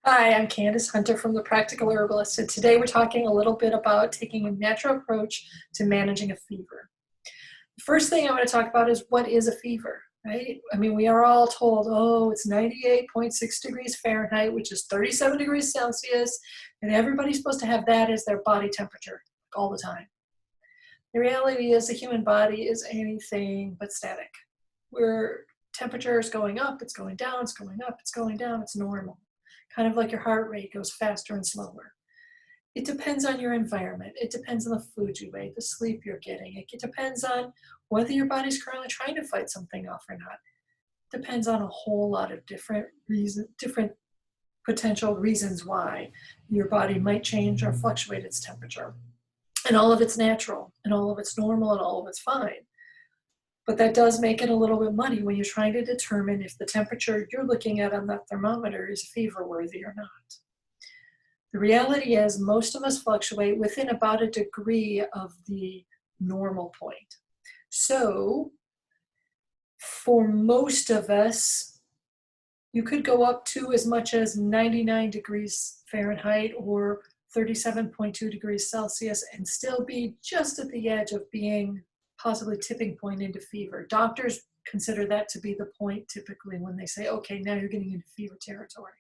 Hi, I'm Candace Hunter from The Practical Herbalist, and today we're talking a little bit about taking a natural approach to managing a fever. The first thing I want to talk about is what is a fever, right? I mean, we are all told, oh, it's 98.6 degrees Fahrenheit, which is 37 degrees Celsius, and everybody's supposed to have that as their body temperature all the time. The reality is the human body is anything but static. Where temperature is going up, it's going down, it's going up, it's going down, it's normal. Kind of like your heart rate goes faster and slower. It depends on your environment. It depends on the food you eat, the sleep you're getting. It depends on whether your body's currently trying to fight something off or not. It depends on a whole lot of different reasons, different potential reasons why your body might change or fluctuate its temperature. And all of it's natural, and all of it's normal, and all of it's fine. But that does make it a little bit muddy when you're trying to determine if the temperature you're looking at on that thermometer is fever worthy or not. The reality is most of us fluctuate within about a degree of the normal point. So for most of us, you could go up to as much as 99 degrees Fahrenheit or 37.2 degrees Celsius and still be just at the edge of being possibly tipping point into fever. Doctors consider that to be the point typically when they say, okay, now you're getting into fever territory.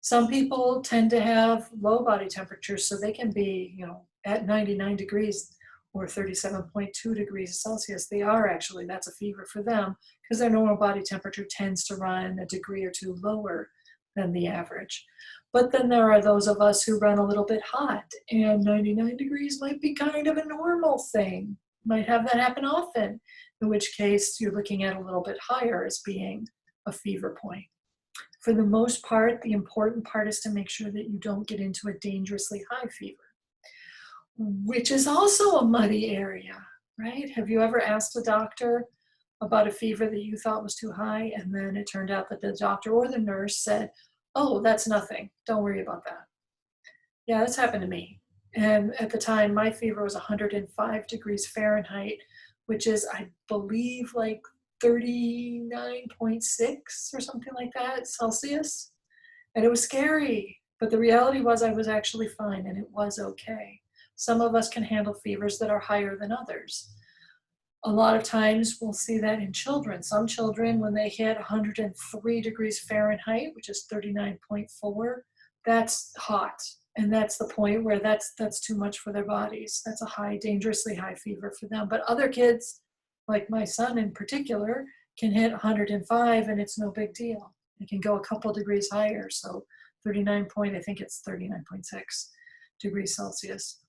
Some people tend to have low body temperatures, so they can be, at 99 degrees or 37.2 degrees Celsius. They are actually, that's a fever for them because their normal body temperature tends to run a degree or two lower than the average. But then there are those of us who run a little bit hot, and 99 degrees might be kind of a normal thing. Might have that happen often, in which case you're looking at a little bit higher as being a fever point. For the most part, the important part is to make sure that you don't get into a dangerously high fever, which is also a muddy area, right? Have you ever asked a doctor about a fever that you thought was too high, and then it turned out that the doctor or the nurse said, oh, that's nothing, don't worry about that? Yeah, that's happened to me. And at the time, my fever was 105 degrees Fahrenheit, which is, I believe, like 39.6 or something like that Celsius. And it was scary. But the reality was I was actually fine and it was okay. Some of us can handle fevers that are higher than others. A lot of times we'll see that in children. Some children, when they hit 103 degrees Fahrenheit, which is 39.4, that's hot. And that's the point where that's too much for their bodies. That's a high, dangerously high fever for them. But other kids, like my son in particular, can hit 105 and it's no big deal. It can go a couple degrees higher. So 39 point, I think it's 39.6 degrees Celsius.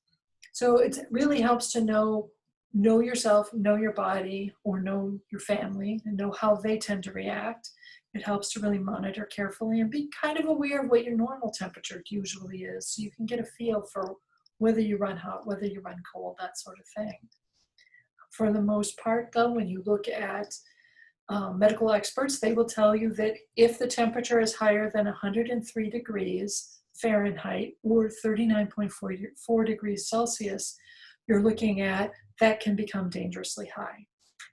So it really helps to know yourself, know your body, or know your family, and know how they tend to react. It helps to really monitor carefully and be kind of aware of what your normal temperature usually is, so you can get a feel for whether you run hot, whether you run cold, that sort of thing. For the most part, though, when you look at medical experts, they will tell you that if the temperature is higher than 103 degrees Fahrenheit or 39.4 degrees Celsius, you're looking at that can become dangerously high.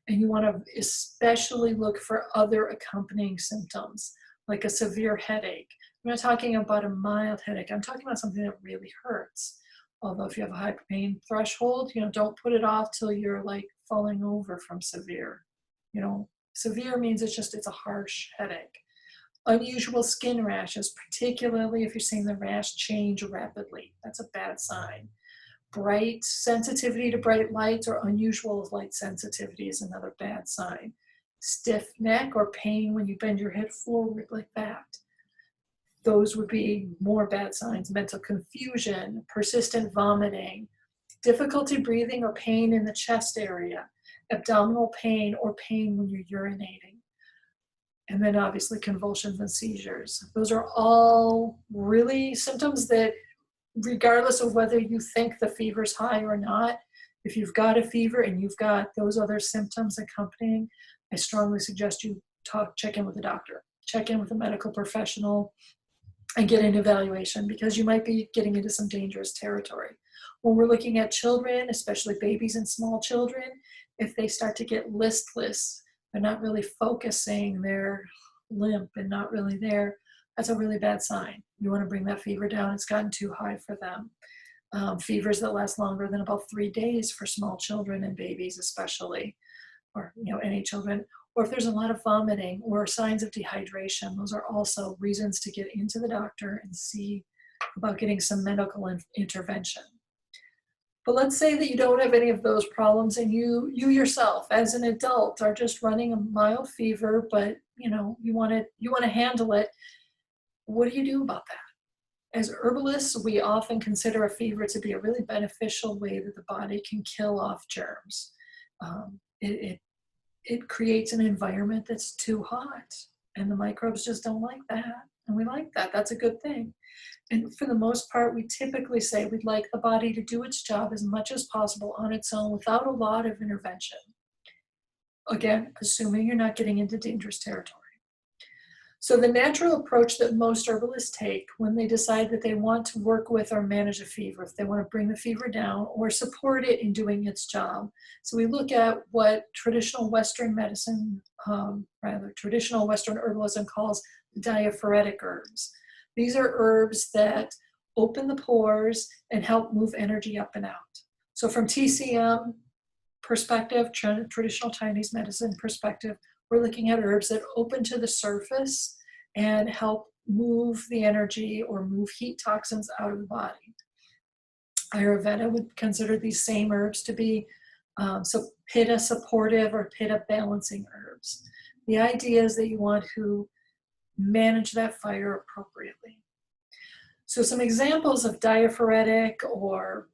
And you want to especially look for other accompanying symptoms, like a severe headache. I'm not talking about a mild headache. I'm talking about something that really hurts. Although if you have a high pain threshold, don't put it off till you're like falling over from severe. Severe means it's a harsh headache. Unusual skin rashes, particularly if you're seeing the rash change rapidly. That's a bad sign. Bright sensitivity to bright lights or unusual light sensitivity is another bad sign. Stiff neck or pain when you bend your head forward like that. Those would be more bad signs. Mental confusion, persistent vomiting, difficulty breathing or pain in the chest area, abdominal pain or pain when you're urinating. And then obviously convulsions and seizures. Those are all really symptoms that, regardless of whether you think the fever's high or not, if you've got a fever and you've got those other symptoms accompanying, I strongly suggest you check in with a doctor, check in with a medical professional and get an evaluation, because you might be getting into some dangerous territory. When we're looking at children, especially babies and small children, if they start to get listless, they're not really focusing, they're limp and not really there, that's a really bad sign. You want to bring that fever down. It's gotten too high for them. Fevers that last longer than about 3 days for small children and babies especially, or any children, or if there's a lot of vomiting or signs of dehydration, those are also reasons to get into the doctor and see about getting some medical intervention. But let's say that you don't have any of those problems and you yourself as an adult are just running a mild fever, but you want to handle it. What do you do about that? As herbalists, we often consider a fever to be a really beneficial way that the body can kill off germs. It creates an environment that's too hot, and the microbes just don't like that. And we like that. That's a good thing. And for the most part, we typically say we'd like the body to do its job as much as possible on its own without a lot of intervention. Again, assuming you're not getting into dangerous territory. So the natural approach that most herbalists take when they decide that they want to work with or manage a fever, if they want to bring the fever down or support it in doing its job. So we look at what traditional Western medicine, traditional Western herbalism calls diaphoretic herbs. These are herbs that open the pores and help move energy up and out. So from TCM perspective, traditional Chinese medicine perspective, we're looking at herbs that open to the surface and help move the energy or move heat toxins out of the body. Ayurveda would consider these same herbs to be pitta supportive or pitta balancing herbs. The idea is that you want to manage that fire appropriately. So some examples of diaphoretic or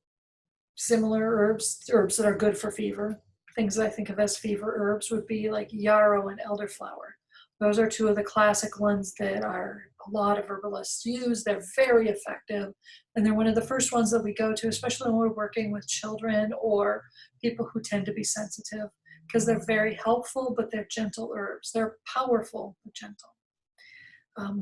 similar herbs that are good for fever, things that I think of as fever herbs would be like yarrow and elderflower. Those are two of the classic ones that a lot of herbalists use. They're very effective, and they're one of the first ones that we go to, especially when we're working with children or people who tend to be sensitive, because they're very helpful, but they're gentle herbs. They're powerful, but gentle.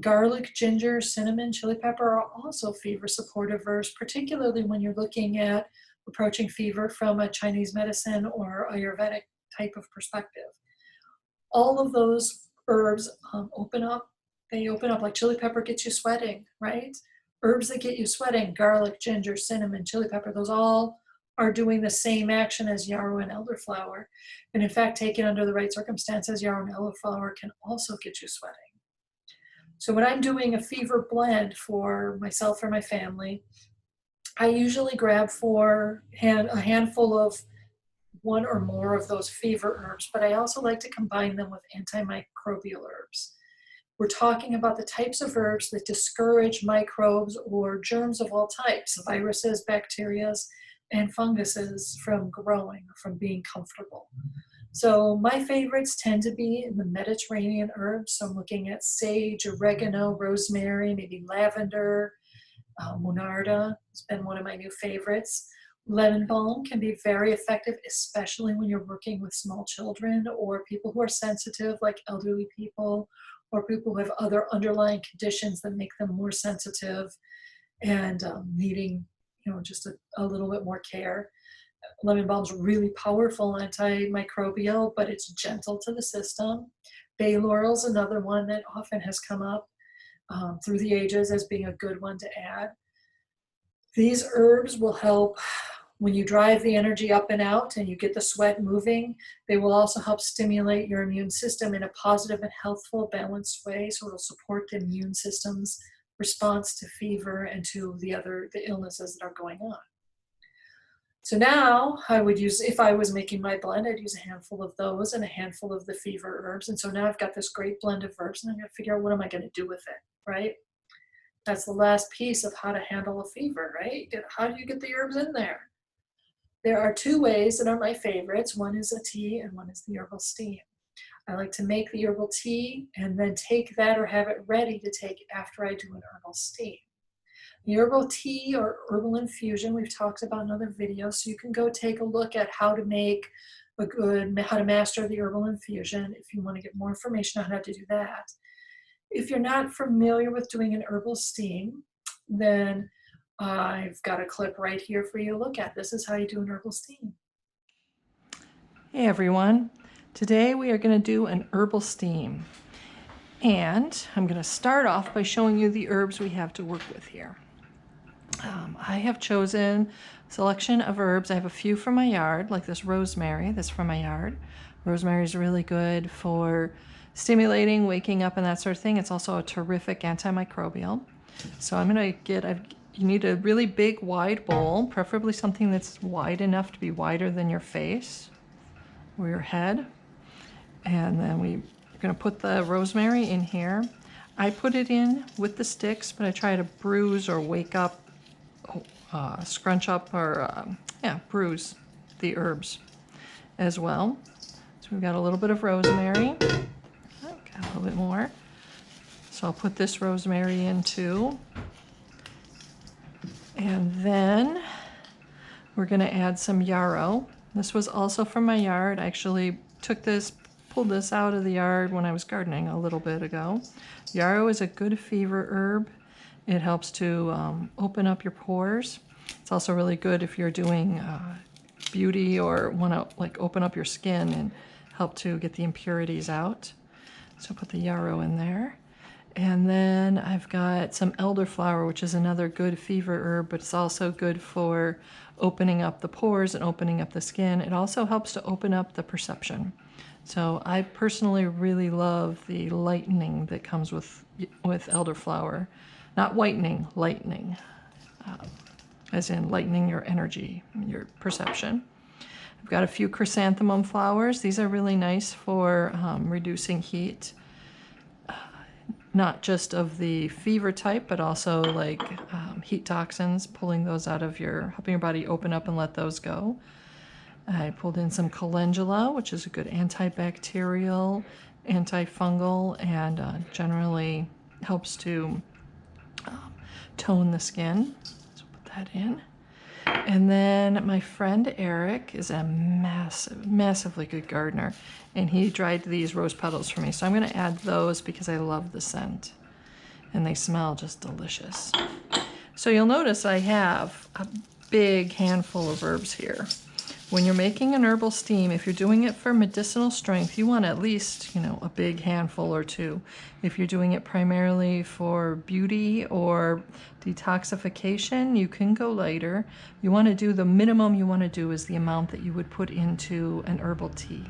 Garlic, ginger, cinnamon, chili pepper are also fever supportive herbs, particularly when you're looking at approaching fever from a Chinese medicine or Ayurvedic type of perspective. All of those herbs open up. They open up, like chili pepper gets you sweating, right? Herbs that get you sweating, garlic, ginger, cinnamon, chili pepper, those all are doing the same action as yarrow and elderflower. And in fact, taken under the right circumstances, yarrow and elderflower can also get you sweating. So when I'm doing a fever blend for myself or my family, I usually grab a handful of one or more of those fever herbs, but I also like to combine them with antimicrobial herbs. We're talking about the types of herbs that discourage microbes or germs of all types, viruses, bacteria, and funguses from growing, from being comfortable. So my favorites tend to be in the Mediterranean herbs. So I'm looking at sage, oregano, rosemary, maybe lavender, monarda has been one of my new favorites. Lemon balm can be very effective, especially when you're working with small children or people who are sensitive, like elderly people, or people who have other underlying conditions that make them more sensitive and needing, just a little bit more care. Lemon balm is really powerful antimicrobial, but it's gentle to the system. Bay laurel is another one that often has come up through the ages as being a good one to add. These herbs will help when you drive the energy up and out and you get the sweat moving. They will also help stimulate your immune system in a positive and healthful, balanced way. So it'll support the immune system's response to fever and to the illnesses that are going on. So now I would use, if I was making my blend, I'd use a handful of those and a handful of the fever herbs. And so now I've got this great blend of herbs and I'm going to figure out what am I going to do with it, right? That's the last piece of how to handle a fever, right? How do you get the herbs in there? There are two ways that are my favorites. One is a tea and one is the herbal steam. I like to make the herbal tea and then take that or have it ready to take after I do an herbal steam. The herbal tea or herbal infusion we've talked about in other videos, so you can go take a look at how to make how to master the herbal infusion if you want to get more information on how to do that. If you're not familiar with doing an herbal steam, then I've got a clip right here for you to look at. This is how you do an herbal steam. Hey everyone, today we are going to do an herbal steam. And I'm going to start off by showing you the herbs we have to work with here. I have chosen a selection of herbs. I have a few from my yard, like this rosemary. That's from my yard. Rosemary is really good for stimulating, waking up, and that sort of thing. It's also a terrific antimicrobial. So I'm going to get, you need a really big, wide bowl, preferably something that's wide enough to be wider than your face or your head. And then we're going to put the rosemary in here. I put it in with the sticks, but I try to bruise or wake up, scrunch up, or bruise the herbs as well. So we've got a little bit of rosemary. Oh, got a little bit more. So I'll put this rosemary in too. And then we're going to add some yarrow. This was also from my yard. I actually pulled this out of the yard when I was gardening a little bit ago. Yarrow is a good fever herb. It helps to open up your pores. It's also really good if you're doing beauty or want to like open up your skin and help to get the impurities out. So put the yarrow in there. And then I've got some elderflower, which is another good fever herb, but it's also good for opening up the pores and opening up the skin. It also helps to open up the perception. So I personally really love the lightening that comes with elderflower. Not whitening, lightening, as in lightening your energy, your perception. I've got a few chrysanthemum flowers. These are really nice for reducing heat. Not just of the fever type, but also like heat toxins, pulling those out of helping your body open up and let those go. I pulled in some calendula, which is a good antibacterial, antifungal, and generally helps to tone the skin. So put that in. And then my friend Eric is a massively good gardener, and he dried these rose petals for me. So I'm going to add those because I love the scent, and they smell just delicious. So you'll notice I have a big handful of herbs here. When you're making an herbal steam, if you're doing it for medicinal strength, you want at least, a big handful or two. If you're doing it primarily for beauty or detoxification, you can go lighter. You want to do the minimum you want to do is the amount that you would put into an herbal tea.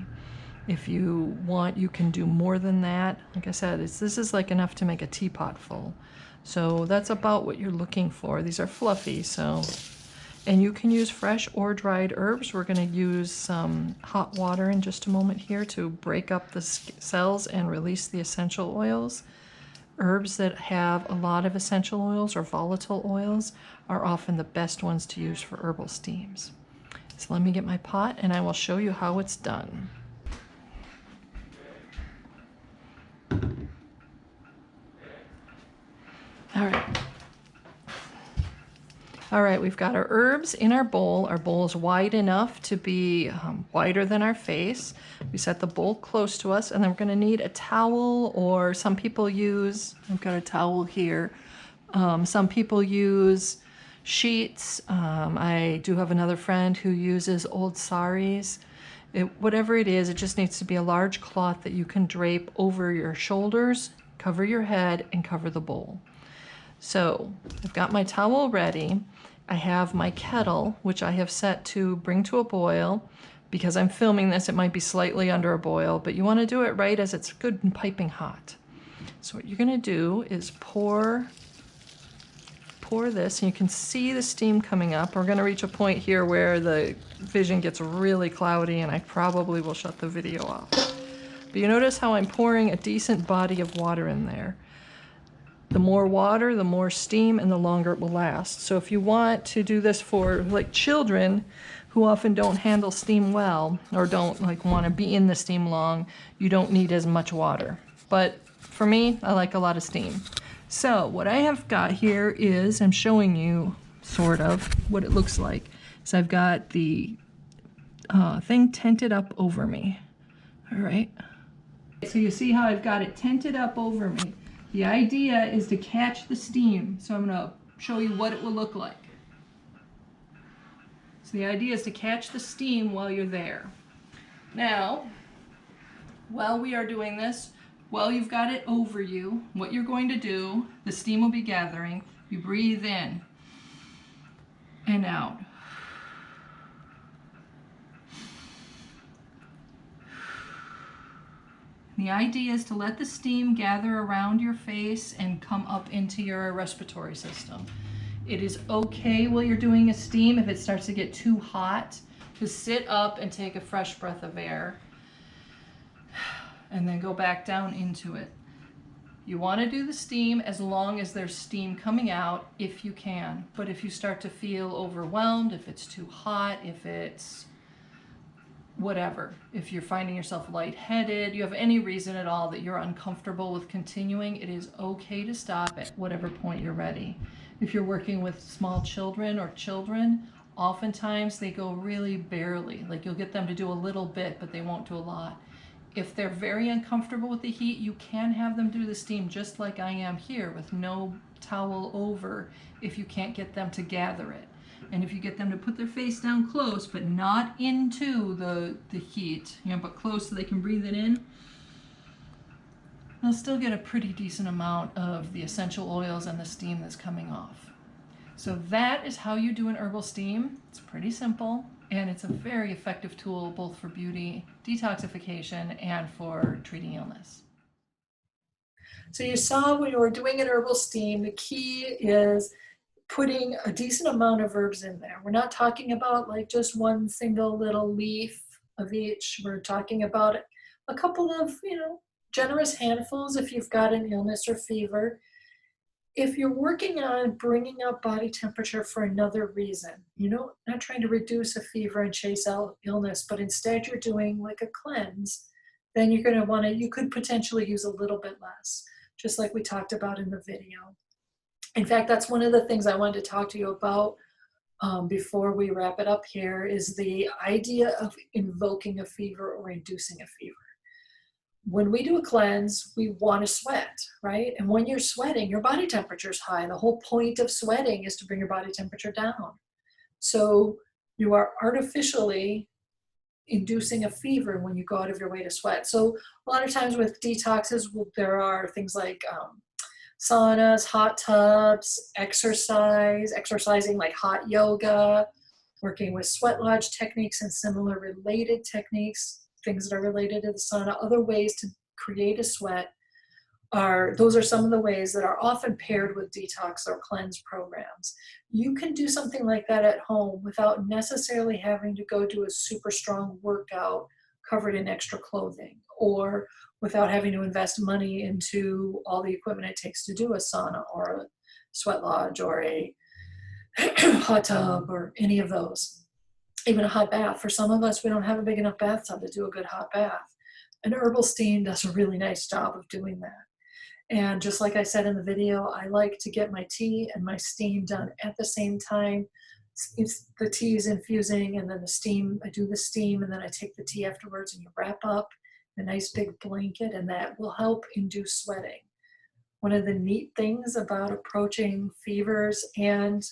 If you want, you can do more than that. Like I said, this is like enough to make a teapot full. So that's about what you're looking for. These are fluffy, so... And you can use fresh or dried herbs. We're going to use some hot water in just a moment here to break up the cells and release the essential oils. Herbs that have a lot of essential oils or volatile oils are often the best ones to use for herbal steams. So let me get my pot and I will show you how it's done. All right, we've got our herbs in our bowl. Our bowl is wide enough to be wider than our face. We set the bowl close to us, and then we're going to need a towel, or some people use, I've got a towel here. Some people use sheets. I do have another friend who uses old saris. Whatever it is, it just needs to be a large cloth that you can drape over your shoulders, cover your head, and cover the bowl. So I've got my towel ready. I have my kettle, which I have set to bring to a boil. Because I'm filming this, it might be slightly under a boil, but you want to do it right as it's good and piping hot. So what you're going to do is pour this, and you can see the steam coming up. We're going to reach a point here where the vision gets really cloudy, and I probably will shut the video off. But you notice how I'm pouring a decent body of water in there. The more water, the more steam, and the longer it will last. So if you want to do this for like children who often don't handle steam well or don't want to be in the steam long, you don't need as much water. But for me, I like a lot of steam. So what I have got here is, I'm showing you sort of what it looks like. So I've got the thing tented up over me. All right. So you see how I've got it tented up over me. The idea is to catch the steam. So I'm going to show you what it will look like. So the idea is to catch the steam while you're there. Now, while we are doing this, While you've got it over you, what you're going to do, the steam will be gathering. You breathe in and out. The idea is to let the steam gather around your face and come up into your respiratory system. It is okay while you're doing a steam, if it starts to get too hot, to sit up and take a fresh breath of air and then go back down into it. You want to do the steam as long as there's steam coming out, if you can. But if you start to feel overwhelmed, if it's too hot, if it's whatever, if you're finding yourself lightheaded, you have any reason at all that you're uncomfortable with continuing, it is okay to stop at whatever point you're ready. If you're working with small children or children, oftentimes they go really barely. Like you'll get them to do a little bit, but they won't do a lot. If they're very uncomfortable with the heat, you can have them do the steam just like I am here, with no towel over, if you can't get them to gather it. And if you get them to put their face down close, but not into the heat, but close so they can breathe it in, they'll still get a pretty decent amount of the essential oils and the steam that's coming off. So that is how you do an herbal steam. It's pretty simple, and it's a very effective tool both for beauty, detoxification, and for treating illness. So you saw when you were doing an herbal steam, the key is putting a decent amount of herbs in there. We're not talking about like just one single little leaf of each. We're talking about a couple of, generous handfuls if you've got an illness or fever. If you're working on bringing up body temperature for another reason, not trying to reduce a fever and chase out illness, but instead you're doing like a cleanse, then you're going to want to, you could potentially use a little bit less, just like we talked about in the video. In fact, that's one of the things I wanted to talk to you about before we wrap it up here, is the idea of invoking a fever or inducing a fever. When we do a cleanse, we want to sweat, right? And when you're sweating, your body temperature is high. The whole point of sweating is to bring your body temperature down. So you are artificially inducing a fever when you go out of your way to sweat. So a lot of times with detoxes, there are things like saunas, hot tubs, exercising like hot yoga, working with sweat lodge techniques and similar related techniques, things that are related to the sauna. Other ways to create a sweat those are some of the ways that are often paired with detox or cleanse programs. You can do something like that at home without necessarily having to go do a super strong workout covered in extra clothing, or without having to invest money into all the equipment it takes to do a sauna or a sweat lodge or a hot tub or any of those. Even a hot bath. For some of us, we don't have a big enough bathtub to do a good hot bath. An herbal steam does a really nice job of doing that. And just like I said in the video, I like to get my tea and my steam done at the same time. The tea is infusing, and then I do the steam, and then I take the tea afterwards, and you wrap up a nice big blanket, and that will help induce sweating. One of the neat things about approaching fevers and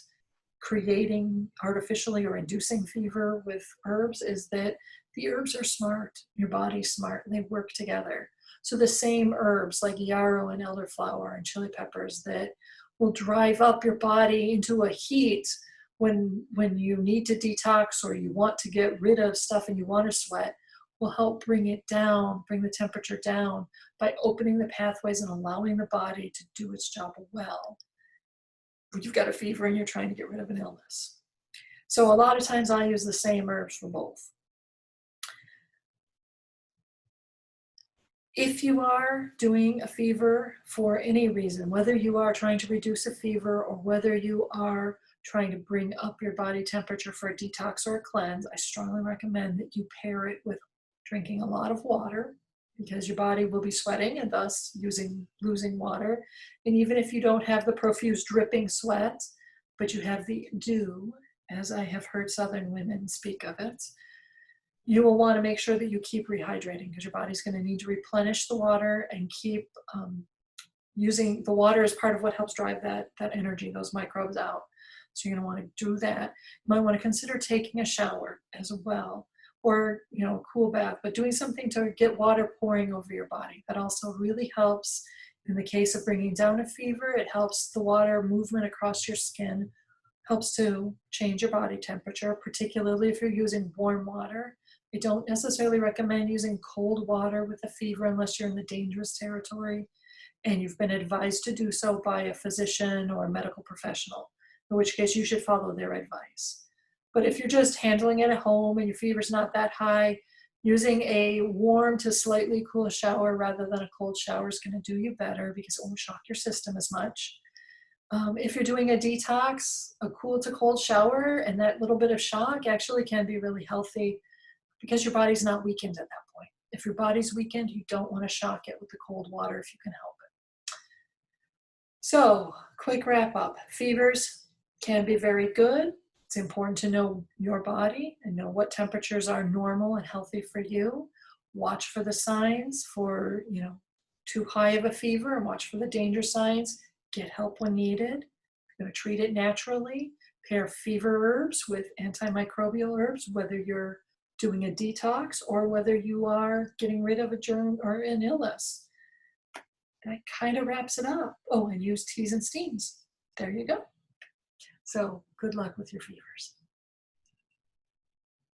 creating artificially or inducing fever with herbs is that the herbs are smart, your body's smart, and they work together. So the same herbs like yarrow and elderflower and chili peppers that will drive up your body into a heat when you need to detox or you want to get rid of stuff and you want to sweat, will help bring it down, bring the temperature down by opening the pathways and allowing the body to do its job well. You've got a fever and you're trying to get rid of an illness. So a lot of times I use the same herbs for both. If you are doing a fever for any reason, whether you are trying to reduce a fever or whether you are trying to bring up your body temperature for a detox or a cleanse, I strongly recommend that you pair it with drinking a lot of water, because your body will be sweating and thus losing water. And even if you don't have the profuse dripping sweat, but you have the dew, as I have heard Southern women speak of it, you will want to make sure that you keep rehydrating, because your body's going to need to replenish the water and keep using the water as part of what helps drive that energy, those microbes out. So you're going to want to do that. You might want to consider taking a shower as well. or, a cool bath, but doing something to get water pouring over your body. That also really helps. In the case of bringing down a fever, it helps the water movement across your skin, helps to change your body temperature, particularly if you're using warm water. I don't necessarily recommend using cold water with a fever unless you're in the dangerous territory and you've been advised to do so by a physician or a medical professional, in which case you should follow their advice. But if you're just handling it at home and your fever's not that high, using a warm to slightly cool shower rather than a cold shower is going to do you better because it won't shock your system as much. If you're doing a detox, a cool to cold shower and that little bit of shock actually can be really healthy because your body's not weakened at that point. If your body's weakened, you don't want to shock it with the cold water if you can help it. So, quick wrap up. Fevers can be very good. It's important to know your body and know what temperatures are normal and healthy for you. Watch for the signs for, too high of a fever, and watch for the danger signs. Get help when needed. You're going to treat it naturally. Pair fever herbs with antimicrobial herbs, whether you're doing a detox or whether you are getting rid of a germ or an illness. That kind of wraps it up. Oh, and use teas and steams. There you go. So good luck with your fevers.